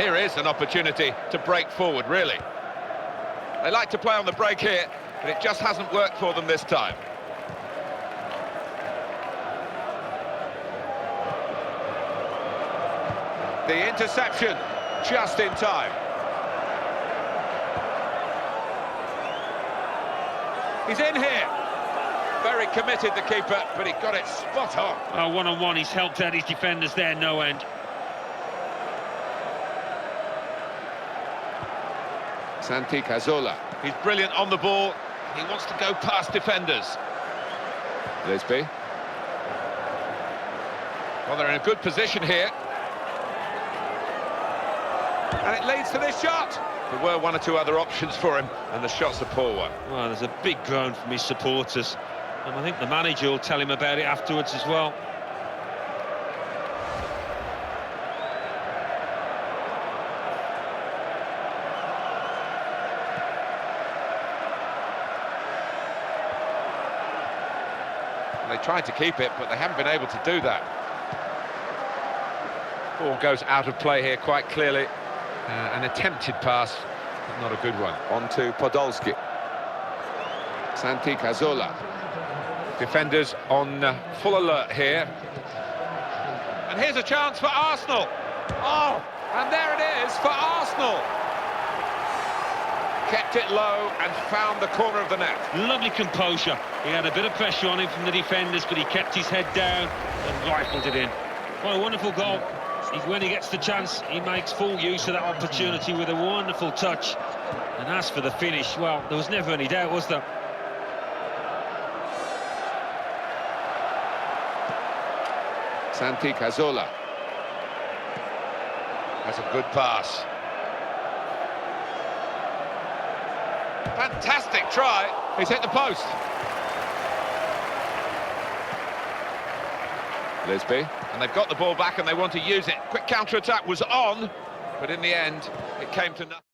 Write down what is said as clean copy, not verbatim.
here is an opportunity to break forward, really. They like to play on the break here, but it just hasn't worked for them this time. The interception, just in time. He's in here. Very committed, the keeper, but he got it spot on. Oh, one-on-one, he's helped out his defenders there, no end. Santi Cazorla. He's brilliant on the ball. He wants to go past defenders. Lisby. Well, they're in a good position here. And it leads to this shot. There were one or two other options for him, and the shot's a poor one. Well, there's a big groan from his supporters, and I think the manager will tell him about it afterwards as well. They tried to keep it, but they haven't been able to do that. Ball goes out of play here quite clearly. An attempted pass, but not a good one. On to Podolski. Santi Cazorla. Defenders on full alert here. And here's a chance for Arsenal. Oh, and there it is for Arsenal. Kept it low and found the corner of the net. Lovely composure. He had a bit of pressure on him from the defenders, but he kept his head down and rifled it in. What a wonderful goal. When he gets the chance, he makes full use of that opportunity with a wonderful touch. And as for the finish, well, there was never any doubt, was there? Santi Cazorla. That's a good pass. Fantastic try. He's hit the post. Lisby. And they've got the ball back and they want to use it. Quick counter-attack was on, but in the end, it came to nothing.